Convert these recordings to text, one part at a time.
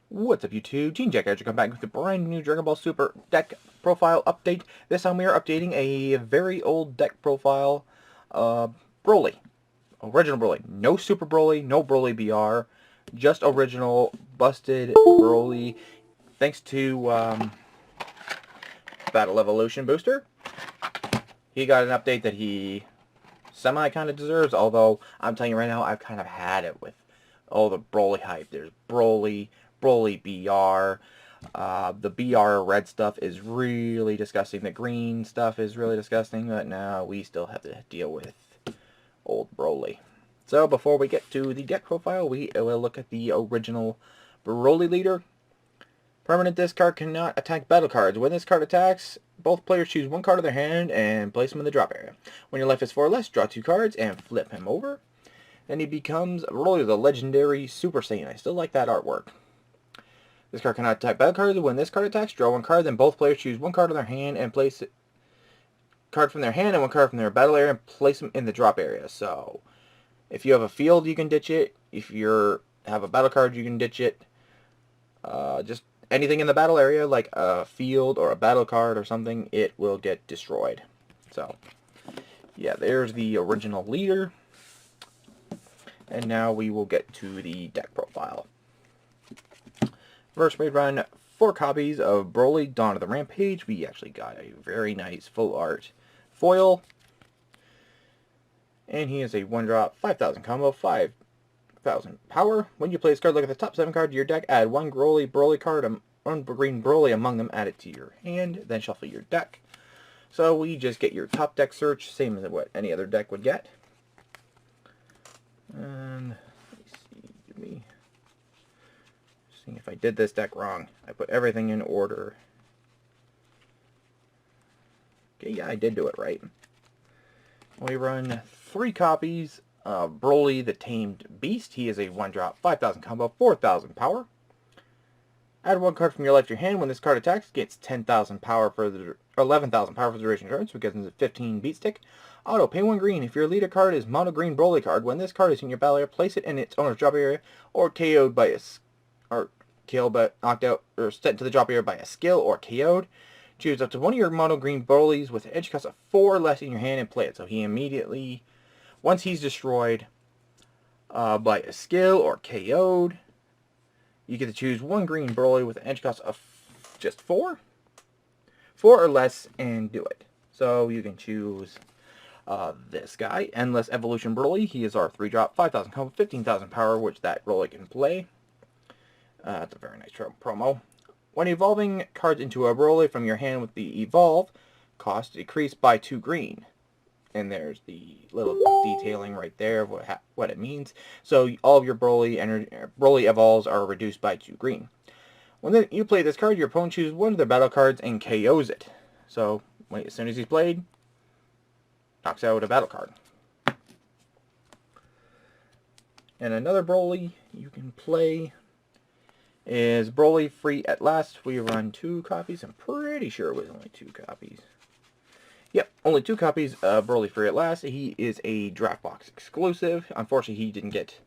What's up YouTube, Team Jackassery come back with a brand new Dragon Ball Super deck profile update. This time we are updating a very old deck profile, Broly. Original Broly. No Super Broly, no Broly BR, just original busted Broly. Thanks to Battle Evolution Booster. He got an update that he semi kind of deserves, although I'm telling you right now, I've kind of had it with all the Broly hype. There's Broly BR. The BR red stuff is really disgusting. The green stuff is really disgusting, but now we still have to deal with old Broly. So before we get to the deck profile, we will look at the original Broly leader. Permanent discard cannot attack battle cards. When this card attacks, both players choose one card of their hand and place them in the drop area. When your life is 4 or less, draw 2 cards and flip him over. Then he becomes Broly the legendary Super Saiyan. I still like that artwork. This card cannot attack battle cards. When this card attacks, draw 1 card. Then both players choose 1 card of their hand and place it, card from their hand and 1 card from their battle area and place them in the drop area. So, if you have a field, you can ditch it. If you have a battle card, you can ditch it. Just anything in the battle area, like a field or a battle card or something, it will get destroyed. So, yeah, there's the original leader. And now we will get to the deck profile. First, we run 4 copies of Broly, Dawn of the Rampage. We actually got a very nice full art foil. And he is a 1-drop, 5,000 combo, 5,000 power. When you play this card, look at the top 7 cards of your deck. Add 1 Broly card, 1 green Broly among them. Add it to your hand. Then shuffle your deck. So we just get your top deck search, same as what any other deck would get. And let me see, seeing if I did this deck wrong. I put everything in order. Okay, yeah, I did do it right. We run 3 copies of Broly the Tamed Beast. He is a 1-drop, 5,000 combo, 4,000 power. Add 1 card from your life to your hand. When this card attacks, it gets 10,000 power for the 11,000 power for the duration of the turn, so it gets a 15 beat stick. Auto, pay 1 green. If your leader card is mono green Broly card, when this card is in your battle area, place it in its owner's drop area, or KO'd by a knocked out or sent to the drop area by a skill or KO'd. Choose up to 1 of your mono green Brolys with an edge cost of 4 or less in your hand and play it. So he immediately, once he's destroyed by a skill or KO'd, you get to choose 1 green Broly with an edge cost of just 4 or less and do it. So you can choose this guy, Endless Evolution Broly. He is our 3-drop, 5,000 combo, 15,000 power, which that Broly can play. It's a very nice promo. When evolving cards into a Broly from your hand with the evolve, cost decreased by 2 green. And there's the little detailing right there of what it means. So all of your Broly evolves are reduced by 2 green. When you play this card, your opponent chooses 1 of their battle cards and KOs it. So as soon as he's played, knocks out a battle card. And another Broly you can play is Broly Free at Last. We run 2 copies. I'm pretty sure it was only 2 copies. Yep, only 2 copies of Broly Free at Last. He is a draft box exclusive. Unfortunately, he didn't get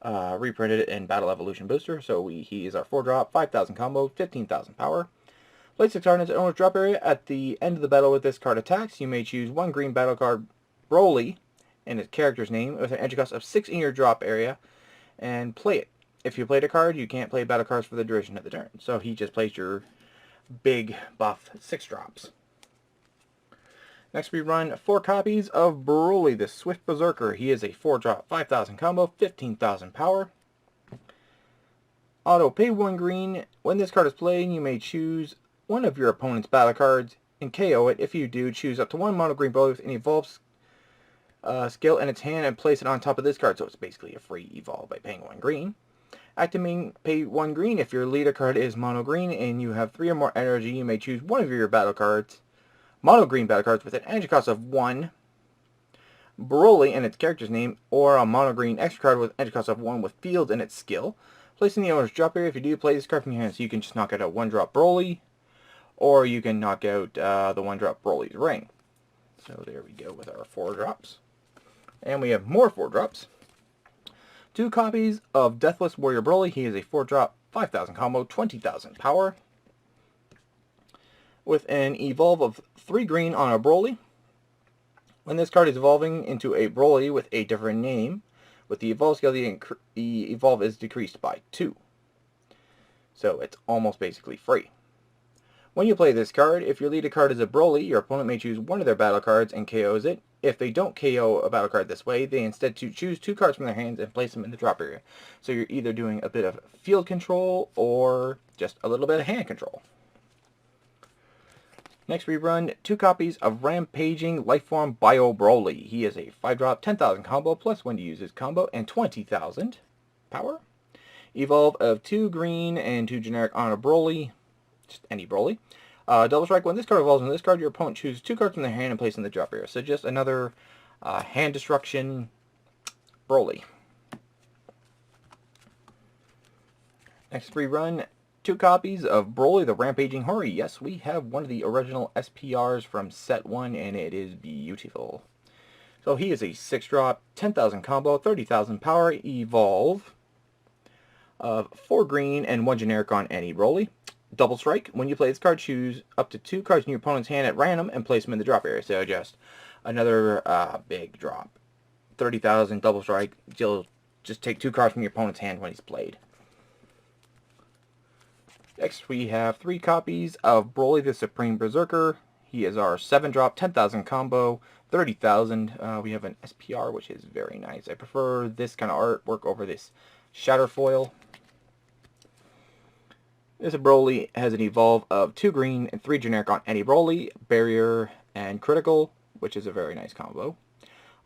reprinted in Battle Evolution Booster, so he is our 4-drop, 5,000 combo, 15,000 power. Place the card in its owner's drop area. At the end of the battle with this card attacks, you may choose 1 green battle card Broly and its character's name with an entry cost of 6 in your drop area and play it. If you played a card, you can't play battle cards for the duration of the turn. So he just plays your big buff 6-drops. Next we run 4 copies of Broly the Swift Berserker. He is a 4-drop, 5,000 combo, 15,000 power. Auto, pay 1 green. When this card is played, you may choose 1 of your opponent's battle cards and KO it. If you do, choose up to 1 mono green Broly with an evolve skill in its hand and place it on top of this card. So it's basically a free evolve by paying 1 green. Activating, pay 1 green. If your leader card is mono green and you have 3 or more energy, you may choose 1 of your battle cards, mono green battle cards with an energy cost of 1, Broly and its character's name, or a mono green extra card with energy cost of 1 with fields in its skill. Place in the owner's drop area. If you do, play this card from your hand, so you can just knock out a 1-drop Broly, or you can knock out the 1-drop Broly's ring. So there we go with our 4 drops. And we have more 4 drops. 2 copies of Deathless Warrior Broly. He is a 4-drop, 5,000 combo, 20,000 power. With an evolve of 3 green on a Broly. When this card is evolving into a Broly with a different name, with the evolve skill, the evolve is decreased by 2. So it's almost basically free. When you play this card, if your lead card is a Broly, your opponent may choose one of their battle cards and KOs it. If they don't KO a battle card this way, they instead choose 2 cards from their hands and place them in the drop area. So you're either doing a bit of field control or just a little bit of hand control. Next we run 2 copies of Rampaging Lifeform Bio Broly. He is a 5-drop, 10,000 combo, plus when you use his combo, and 20,000 power. Evolve of 2 green and 2 generic on a Broly. Just any Broly. Double strike. When this card evolves on this card, your opponent chooses 2 cards from their hand and place in the drop area. So just another hand destruction Broly. Next we run 2 copies of Broly the Rampaging Hori. Yes, we have one of the original SPRs from set 1, and it is beautiful. So he is a 6-drop, 10,000 combo, 30,000 power, evolve of 4 green and 1 generic on any Broly. Double strike. When you play this card, choose up to 2 cards in your opponent's hand at random and place them in the drop area. So just another big drop. 30,000 double strike. You'll just take 2 cards from your opponent's hand when he's played. Next we have 3 copies of Broly the Supreme Berserker. He is our 7-drop, 10,000 combo, 30,000. We have an SPR, which is very nice. I prefer this kind of artwork over this shatter foil. This Broly has an evolve of 2 green and 3 generic on any Broly, barrier, and critical, which is a very nice combo.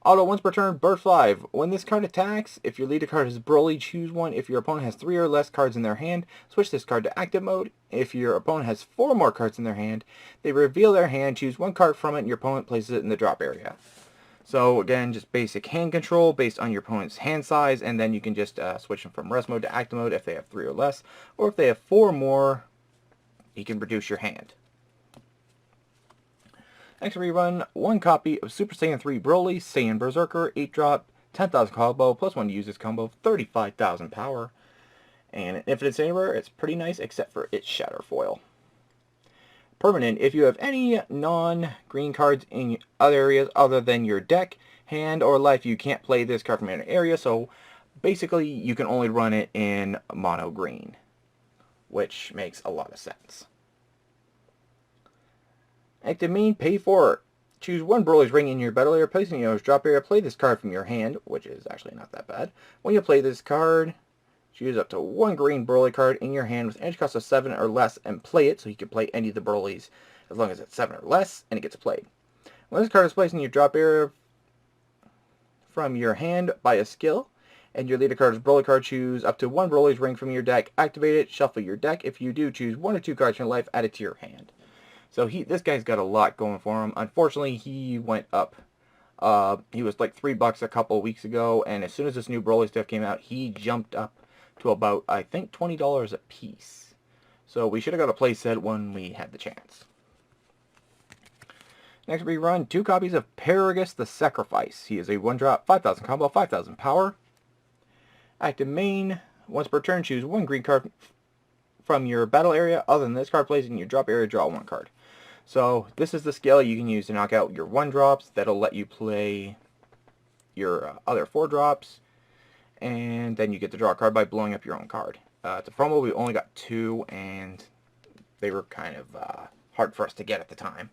Auto once per turn, burst 5. When this card attacks, if your leader card is Broly, choose one. If your opponent has 3 or less cards in their hand, switch this card to active mode. If your opponent has 4 more cards in their hand, they reveal their hand, choose 1 card from it, and your opponent places it in the drop area. So again, just basic hand control based on your opponent's hand size, and then you can just switch them from rest mode to active mode if they have 3 or less, or if they have 4 more, you can reduce your hand. Next we run 1 copy of Super Saiyan 3 Broly, Saiyan Berserker, 8-drop, 10,000 combo, plus 1 to use this combo, 35,000 power. And if it's anywhere, it's pretty nice except for its shatter foil. Permanent. If you have any non-green cards in other areas other than your deck, hand, or life, you can't play this card from an area, so basically you can only run it in mono green, which makes a lot of sense. Active main, pay for it. Choose 1 Broly's ring in your battle area, place it in your drop area, play this card from your hand, which is actually not that bad. When you play this card, choose up to 1 green Broly card in your hand with energy cost of 7 or less and play it, so you can play any of the Brolys as long as it's 7 or less, and it gets played. When this card is placed in your drop area from your hand by a skill, and your leader card is Broly card, choose up to 1 Broly's ring from your deck, activate it, shuffle your deck. If you do, choose 1 or 2 cards from your life, add it to your hand. So this guy's got a lot going for him. Unfortunately, he went up. He was like $3 a couple of weeks ago, and as soon as this new Broly stuff came out, he jumped up to about, I think, $20 a piece. So we should have got a playset when we had the chance. Next we run 2 copies of Paragus the Sacrifice. He is a 1-drop, 5,000 combo, 5,000 power. Active main. Once per turn, choose 1 green card from your battle area. Other than this card, place in your drop area, draw 1 card. So this is the skill you can use to knock out your 1-drops. That'll let you play your other 4-drops. And then you get to draw a card by blowing up your own card. It's a promo. We only got 2, and they were kind of hard for us to get at the time.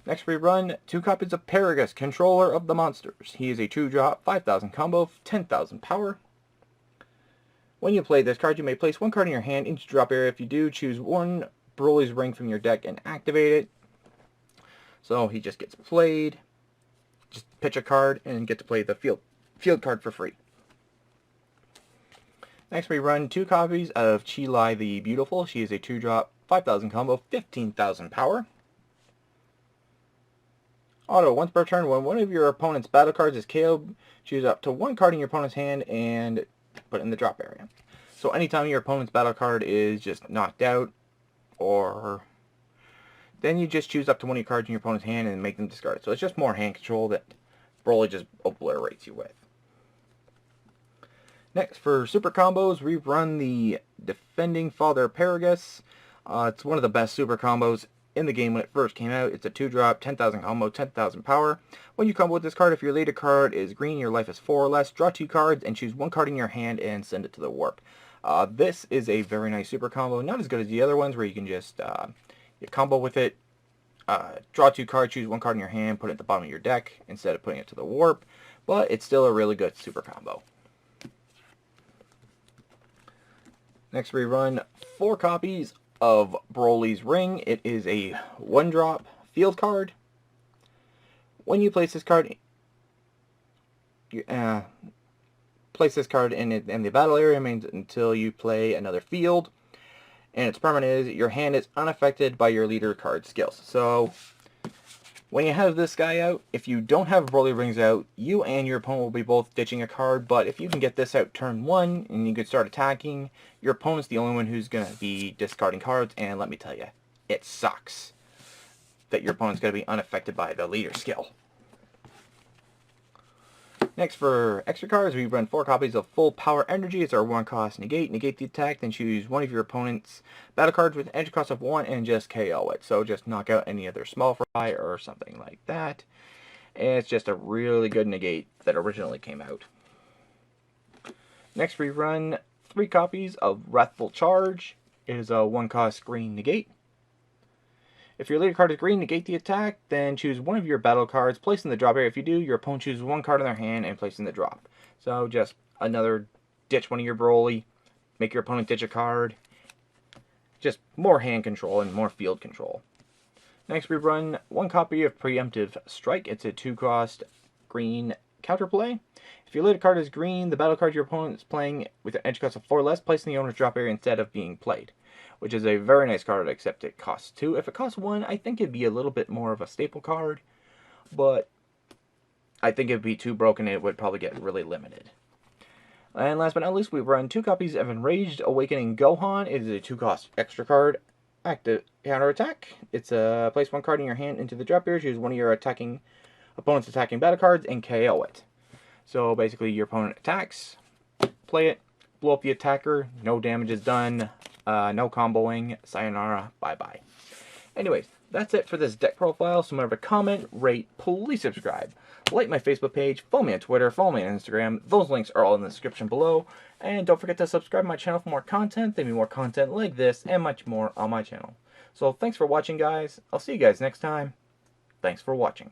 Next we run 2 copies of Paragus, Controller of the Monsters. He is a 2-drop, 5,000 combo, 10,000 power. When you play this card, you may place 1 card in your hand into drop area. If you do, choose 1 Broly's ring from your deck and activate it. So he just gets played. Just pitch a card and get to play the field card for free. Next we run 2 copies of Chi-Lai the Beautiful. She is a 2-drop, 5,000 combo, 15,000 power. Auto, once per turn, when one of your opponent's battle cards is KO'd, choose up to 1 card in your opponent's hand and put it in the drop area. So anytime your opponent's battle card is just knocked out, or then you just choose up to 1 of your cards in your opponent's hand and make them discard it. So it's just more hand control that Broly just obliterates you with. Next, for super combos, we run the Defending Father Paragus. It's one of the best super combos in the game when it first came out. It's a 2-drop, 10,000 combo, 10,000 power. When you combo with this card, if your leader card is green, your life is 4 or less, draw 2 cards and choose 1 card in your hand and send it to the warp. This is a very nice super combo, not as good as the other ones where you can just you combo with it, draw 2 cards, choose 1 card in your hand, put it at the bottom of your deck instead of putting it to the warp, but it's still a really good super combo. Next, we run 4 copies of Broly's Ring. It is a 1-drop field card. When you place this card, you place this card in the battle area until you play another field. And its permanent is your hand is unaffected by your leader card skills. So when you have this guy out, if you don't have Broly Rings out, you and your opponent will be both ditching a card, but if you can get this out turn 1 and you can start attacking, your opponent's the only one who's going to be discarding cards, and let me tell you, it sucks that your opponent's going to be unaffected by the leader skill. Next, for extra cards, we run 4 copies of Full Power Energy. It's our 1-cost negate. Negate the attack, then choose one of your opponent's battle cards with an edge cost of 1 and just KO it. So just knock out any other small fry or something like that. And it's just a really good negate that originally came out. Next, we run 3 copies of Wrathful Charge. It is a 1-cost green negate. If your leader card is green, negate the attack, then choose one of your battle cards, place in the drop area. If you do, your opponent chooses 1 card in their hand and place in the drop. So just another ditch one of your Broly, make your opponent ditch a card. Just more hand control and more field control. Next, we run 1 copy of Preemptive Strike. It's a 2-cost green counterplay. If your leader card is green, the battle card your opponent is playing with an edge cost of 4 or less, place in the owner's drop area instead of being played, which is a very nice card, except it costs 2. If it costs 1, I think it'd be a little bit more of a staple card, but I think it'd be too broken and it would probably get really limited. And last but not least, we run 2 copies of Enraged Awakening Gohan. It is a 2-cost extra card. Active counterattack. It's a place 1 card in your hand into the drop area, choose one of your opponent's attacking battle cards, and KO it. So basically, your opponent attacks, play it, blow up the attacker, no damage is done, no comboing, sayonara, bye-bye. Anyways, that's it for this deck profile. So remember to comment, rate, please subscribe. Like my Facebook page, follow me on Twitter, follow me on Instagram. Those links are all in the description below. And don't forget to subscribe to my channel for more content. There'll be more content like this and much more on my channel. So thanks for watching, guys. I'll see you guys next time. Thanks for watching.